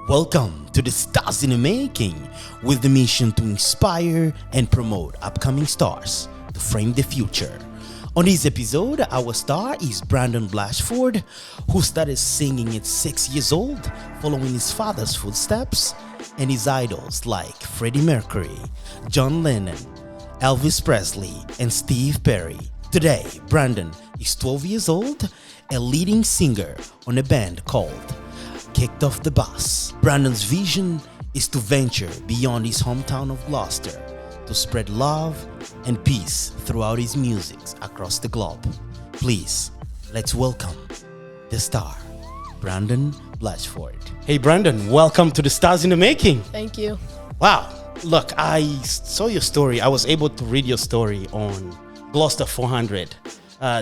Welcome to the Stars in the Making, with the mission to inspire and promote upcoming stars to frame the future. On this episode, our star is Brandon Blatchford, who started singing at 6 years old, following his father's footsteps, and his idols like Freddie Mercury, John Lennon, Elvis Presley, and Steve Perry. Today, Brandon is 12 years old, a leading singer on a band called Kicked Off the Bus. Brandon's vision is to venture beyond his hometown of Gloucester to spread love and peace throughout his music across the globe. Please, let's welcome the star, Brandon Blatchford. Hey Brandon, welcome to the Stars in the Making. Thank you. Wow, look, I saw your story. I was able to read your story on Gloucester 400.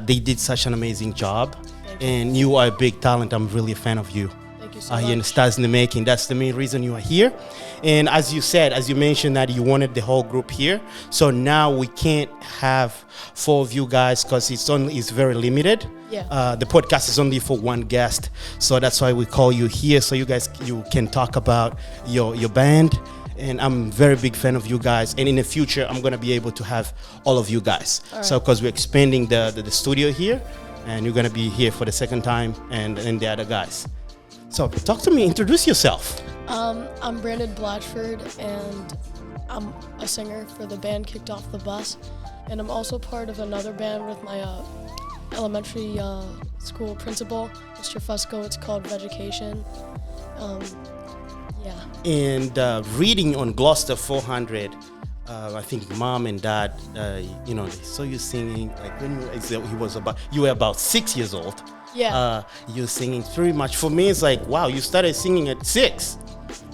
They did such an amazing job, and you are a big talent. I'm really a fan of you. Thank you so Here in the much. Stars in the Making. That's the main reason you are here. And as you mentioned that you wanted the whole group here. So now we can't have 4 of you guys because it's very limited. Yeah. The podcast is only for one guest. So that's why we call you here, so you can talk about your band. And I'm a very big fan of you guys. And in the future, I'm going to be able to have all of you guys. All right. So because we're expanding the studio here, and you're going to be here for the second time, and the other guys. So talk to me, introduce yourself. I'm Brandon Blatchford, and I'm a singer for the band Kicked Off the Bus, and I'm also part of another band with my elementary school principal, Mr. Fusco. It's called Vegetation. Yeah. And reading on Gloucester 400, I think mom and dad, they saw you singing like when you were about 6 years old. Yeah. You're singing pretty much. For me, it's like, wow, you started singing at 6.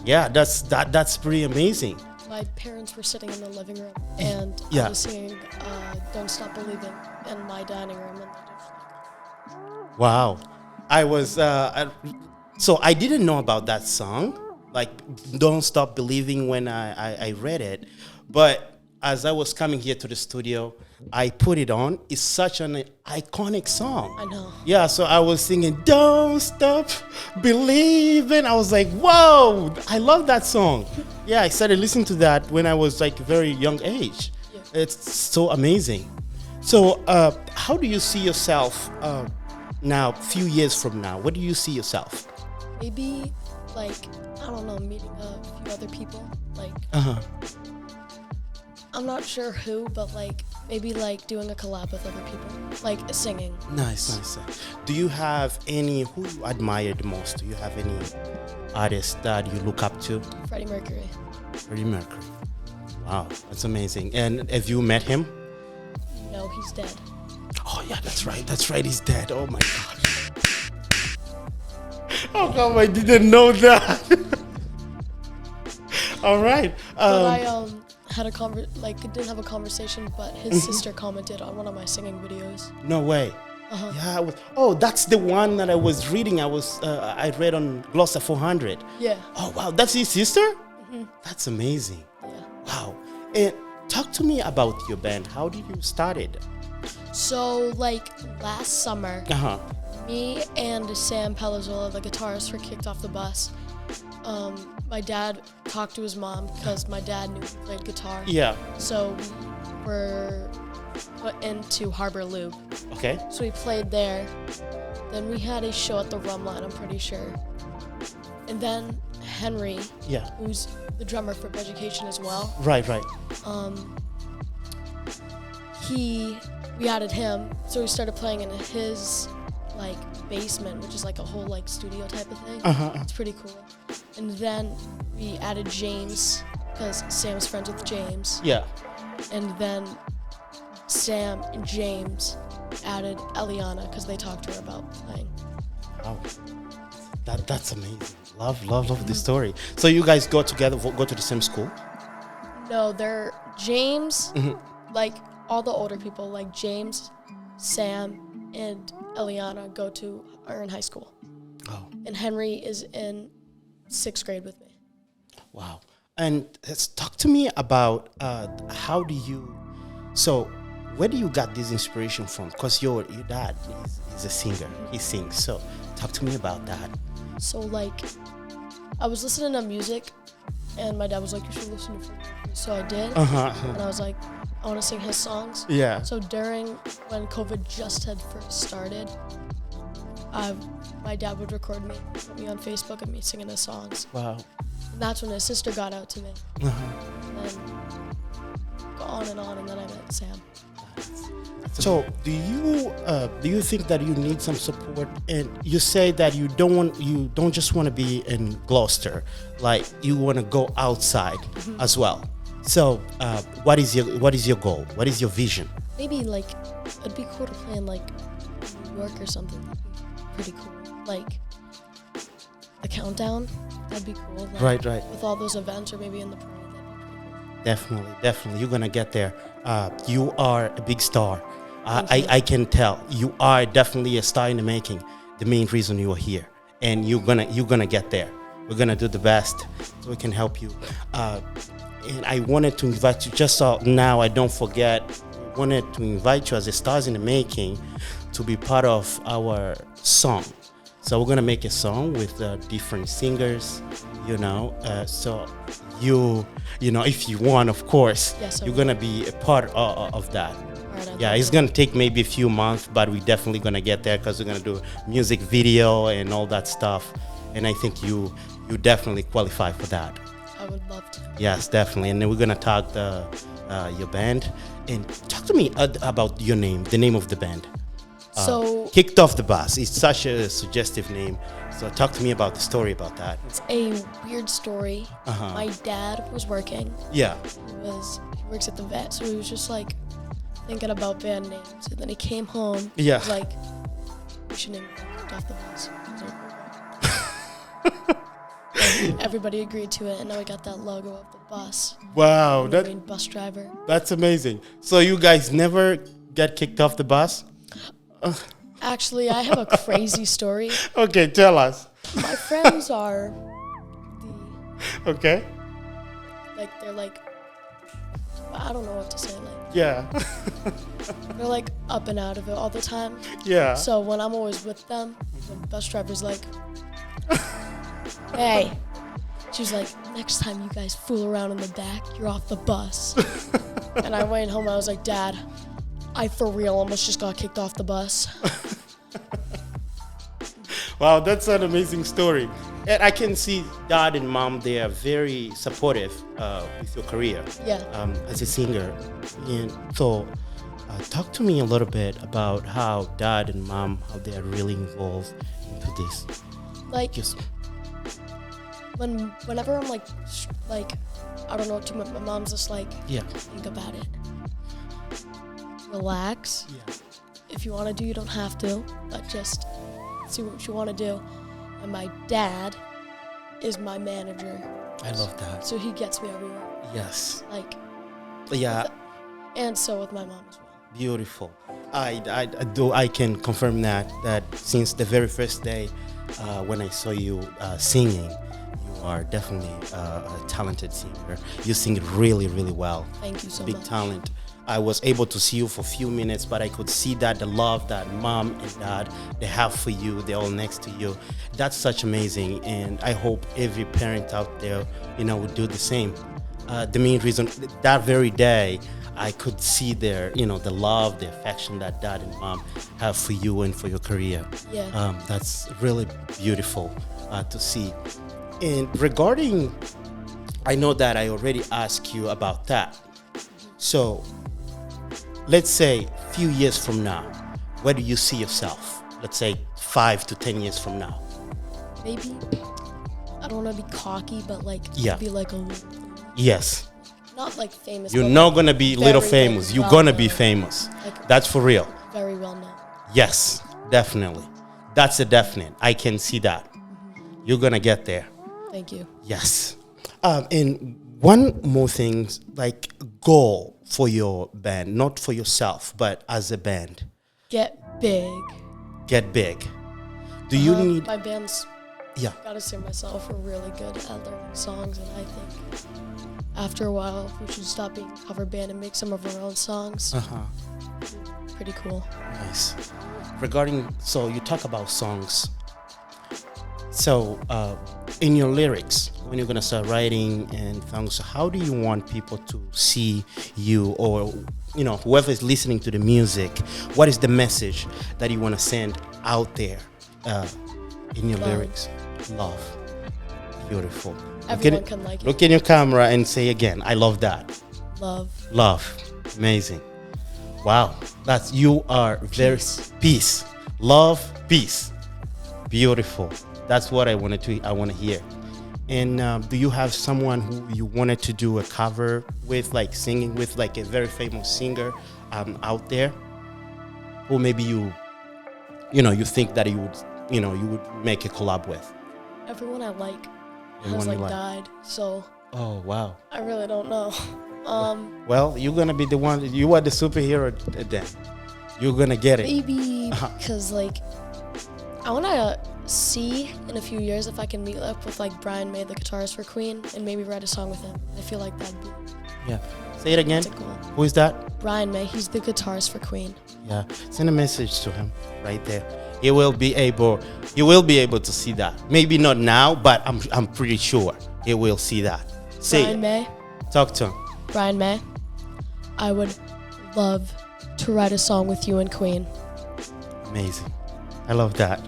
Yeah, that's pretty amazing. My parents were sitting in the living room, and Yeah. I was singing Don't Stop Believing in my dining room, and they just Wow. So I didn't know about that song, like Don't Stop Believing, when I read it. But as I was coming here to the studio, I put it on. It's such an iconic song. I know. Yeah, so I was singing Don't Stop Believing. I was like, whoa, I love that song. Yeah, I started listening to that when I was like a very young age. Yeah. It's so amazing. So how do you see yourself now, a few years from now? What do you see yourself? Maybe, like, I don't know, meeting a few other people. Like, I'm not sure who, but like maybe like doing a collab with other people, like singing. Nice. Do you have who you admire the most? Do you have any artists that you look up to? Freddie Mercury. Freddie Mercury. Wow, that's amazing. And have you met him? No, he's dead. Oh yeah, that's right. He's dead. Oh my gosh. How come I didn't know that? All right. But I had didn't have a conversation, but his sister commented on one of my singing videos. No way. Yeah. That's the one that I was reading. I read on Gloucester 400. Yeah. Oh wow, that's his sister? Mm-hmm. That's amazing. Yeah. Wow. And talk to me about your band. How did you start it? So like last summer, me and Sam Palazzola, the guitarist for Kicked Off the Bus, my dad talked to his mom because my dad knew he played guitar. Yeah. So we were put into Harbor Loop. Okay. So we played there. Then we had a show at the Rum Line, I'm pretty sure. And then Henry, who's the drummer for Vegetation as well. Right. We added him, so we started playing in his like basement, which is like a whole like studio type of thing. It's pretty cool. And then we added James because Sam's friends with James. Yeah. And then Sam and James added Eliana because they talked to her about playing. Wow. That's amazing. Love this story. So you guys go together, go to the same school? No, they're James, like all the older people, like James, Sam, and Eliana are in high school. Oh. And Henry is in 6th grade with me. Wow. And talk to me about where do you got this inspiration from? Because your dad is a singer. He sings. So talk to me about that. So like I was listening to music, and my dad was like, "You should listen to Freddie Mercury." So I did, and I was like, "I want to sing his songs." Yeah. So when COVID just had first started, my dad would record me, put me on Facebook, and me singing his songs. Wow. And that's when his sister got out to me. And then go on, and then I met Sam. So do you think that you need some support? And you say that you don't just want to be in Gloucester, like you want to go outside as well. So what is your goal? What is your vision? Maybe like it'd be cool to play in like New York or something. That'd be pretty cool. Like the Countdown, that'd be cool. Like, Right. With all those events, or maybe in the parade, that'd be pretty cool. Definitely. You're gonna get there. You are a big star. I can tell. You are definitely a star in the making. The main reason you are here, and you're gonna get there. We're gonna do the best so we can help you. And I wanted to invite you, just so now I don't forget, wanted to invite you as a Stars in the Making to be part of our song. So we're gonna make a song with different singers, so you know, if you want, of course, Yes, you're gonna be a part of that. Right, Yeah, it's gonna take maybe a few months, but we're definitely gonna get there because we're gonna do music video and all that stuff. And I think you definitely qualify for that. I would love to. Yes, definitely. And then we're gonna talk your band, and talk to me about your name, the name of the band. So Kicked Off the Bus. It's such a suggestive name. So talk to me about the story about that. it's a weird story. My dad was working. Yeah. He works at the vet, so he was just like thinking about band names, and then he came home. Yeah. He was like, "We should name it Kicked Off the Bus." I was like, and everybody agreed to it, and now we got that logo of the bus. Wow, I mean, bus driver. that's amazing. So you guys never get kicked off the bus? Actually, I have a crazy story. Okay, tell us. My friends are Okay. they're like, I don't know what to say. Like, Yeah. they're like up and out of it all the time. Yeah. So when I'm always with them, the bus driver's like, "Hey." She's like, "Next time you guys fool around in the back, you're off the bus." And I went home, I was like, "Dad, I for real almost just got kicked off the bus." Wow, that's an amazing story. And I can see Dad and Mom, they are very supportive with your career Yeah. as a singer. And so talk to me a little bit about how Dad and Mom, how they are really involved into this. Like, Just whenever I'm like, I don't know what to do, my mom's just like, yeah. "Think about it. Relax. Yeah. If you want to do, you don't have to, but just see what you want to do." And my dad is my manager, I love that. so he gets me everywhere. Yes. Like, Yeah. and so with my mom as well. Beautiful. I can confirm that since the very first day when I saw you singing, you are definitely a talented singer. You sing really, really well. Thank you so Big much. talent. I was able to see you for a few minutes, but I could see that the love that Mom and Dad they have for you, they're all next to you. That's such amazing, and I hope every parent out there, would do the same. The main reason that very day, I could see the love, the affection that Dad and Mom have for you and for your career. Yeah. That's really beautiful to see. And regarding, I know that I already asked you about that. So, let's say a few years from now, where do you see yourself? Let's say 5 to 10 years from now. Maybe, I don't want to be cocky, but like, Yeah. be like a little, Yes. not like famous. You're but not like going to be little very, famous. like, You're well going to be known. famous. Like, That's for real. very well known. Yes, definitely. That's a definite. I can see that. You're going to get there. Thank you. Yes. And one more thing, like goal for your band, not for yourself, but as a band. Get big. Get big. Do you need... My band's Yeah. gotta say myself, we're really good at learning songs, and I think after a while we should stop being a cover band and make some of our own songs. Pretty cool. Nice. Regarding, so you talk about songs. So in your lyrics, when you're gonna start writing and things, how do you want people to see you, or whoever is listening to the music? What is the message that you want to send out there in your lyrics? Love. Beautiful. Everyone can like it. Look in your camera and say again, I love that. Love. Amazing. Wow. You are very peace. Love, peace. Beautiful. That's what I want to hear. And do you have someone who you wanted to do a cover with, like singing with, like a very famous singer out there, who maybe you think that you would make a collab with? Everyone I like has died, so. Oh wow. I really don't know. Well, you're gonna be the one. You are the superhero then. You're gonna get it. Maybe because I want to see in a few years if I can meet up with Brian May, the guitarist for Queen, and maybe write a song with him. I feel like that'd be. Yeah. Say it again. That's a goal. Who is that? Brian May. He's the guitarist for Queen. Yeah. Send a message to him right there. He will be able to see that. Maybe not now, but I'm pretty sure he will see that. Say Brian May. Talk to him. Brian May. I would love to write a song with you and Queen. Amazing. I love that.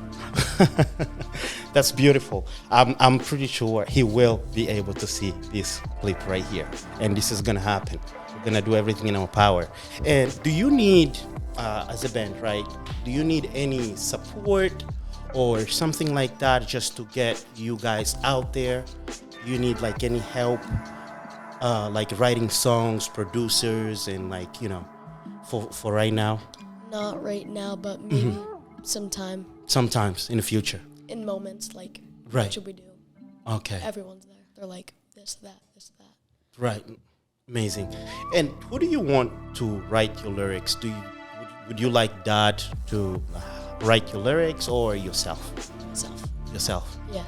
That's beautiful. I'm pretty sure he will be able to see this clip right here, and this is gonna happen. We're gonna do everything in our power. And do you need, as a band, right? Do you need any support or something like that just to get you guys out there? Do you need any help, writing songs, producers, and for right now? Not right now, but maybe sometime. Sometimes in the future. In moments, right. What should we do? Okay. Everyone's there. They're like, this, that, this, that. Right. Amazing. And who do you want to write your lyrics? Would you like Dad to write your lyrics, or yourself? Yourself. Yeah.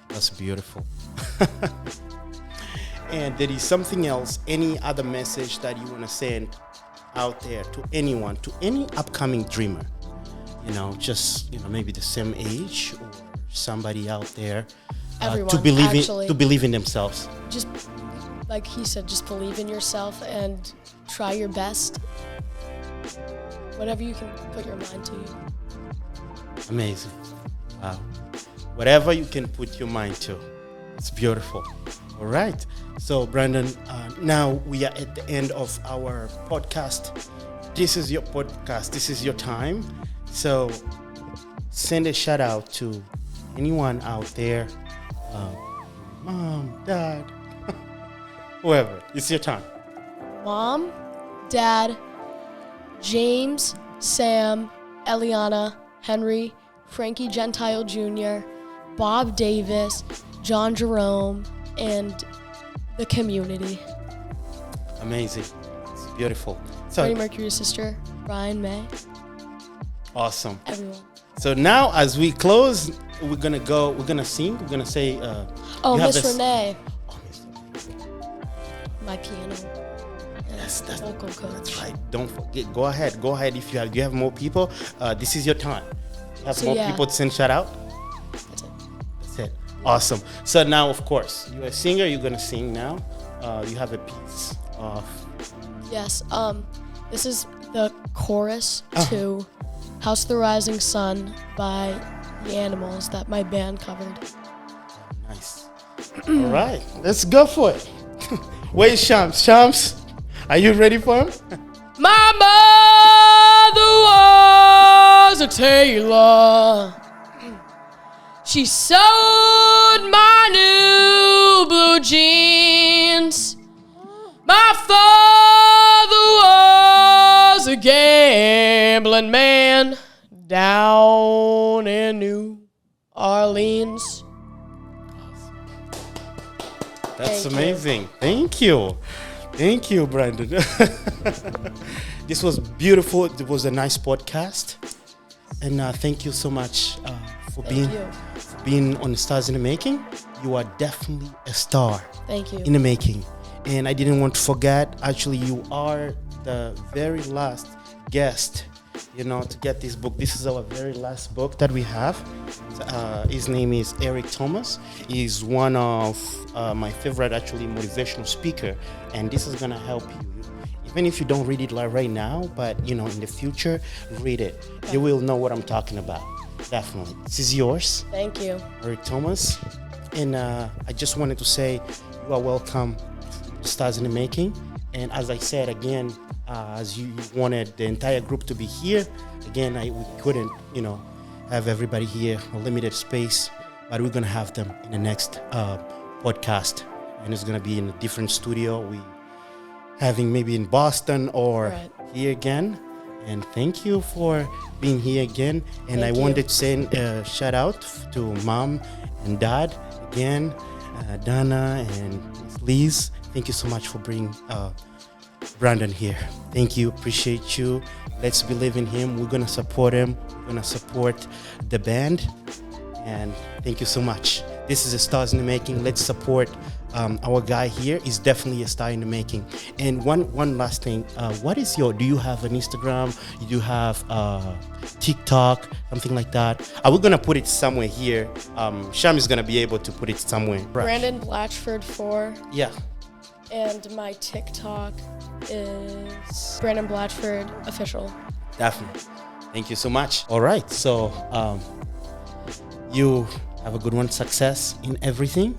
That's beautiful. And there is something else, any other message that you want to send out there to anyone, to any upcoming dreamer? Maybe the same age, or somebody out there Everyone, to believe in themselves. Just like he said, just believe in yourself and try your best. Whatever you can put your mind to. Amazing. Wow. Whatever you can put your mind to. It's beautiful. All right. So, Brandon, now we are at the end of our podcast. This is your podcast. This is your time. So, send a shout out to anyone out there. Mom, Dad, whoever. It's your time. Mom, Dad, James, Sam, Eliana, Henry, Frankie Gentile Jr., Bob Davis, John Jerome, and the community. Amazing. It's beautiful. So, Freddie Mercury's sister, Brian May. Awesome. Everyone. So now, as we close, we're gonna sing. We're gonna say. Miss Renee. Oh, Miss Renee. My piano. That's vocal coach. That's right. Don't forget. Go ahead. If you have more people, this is your time. You have more people to send shout out. That's it. Awesome. So now, of course, you're a singer. You're gonna sing now. You have a piece of. Yes. This is the chorus to House of the Rising Sun by The Animals that my band covered. Nice. All right. Let's go for it. Wait, Shams. Shams, are you ready for him? My mother was a tailor. She sewed my new blue jeans. My father was a gambling man down in New Orleans. That's amazing. Thank you, Brandon. This was beautiful. It was a nice podcast, and thank you so much for being on Stars in the Making. You are definitely a star. Thank you. In the making. And I didn't want to forget, actually, you are the very last guest to get this book. This is our very last book that we have. His name is Eric Thomas. He's one of my favorite, actually, motivational speaker. And this is going to help you. Even if you don't read it right now, but, in the future, read it. You will know what I'm talking about. Definitely. This is yours. Thank you. Eric Thomas. And I just wanted to say you are welcome to Stars in the Making. And as I said again, as you wanted the entire group to be here, again, we couldn't, have everybody here, a limited space, but we're going to have them in the next podcast. And it's going to be in a different studio. We having maybe in Boston or here again. And thank you for being here again. And I wanted to send a shout out to Mom and Dad again, Donna and Liz. Thank you so much for bringing Brandon here. Thank you. Appreciate you. Let's believe in him. We're going to support him. We're going to support the band. And thank you so much. This is a Stars in the Making. Let's support our guy here. Is definitely a star in the making. And one last thing. Do you have an Instagram? You do have TikTok, something like that? We're going to put it somewhere here. Sham is going to be able to put it somewhere. Brandon Blatchford 4. Yeah. And my TikTok is Brandon Blatchford Official. Definitely. Thank you so much. All right. So you have a good one. Success in everything.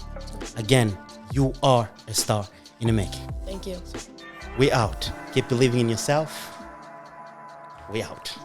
Again, you are a star in the making. Thank you. We out. Keep believing in yourself. We out.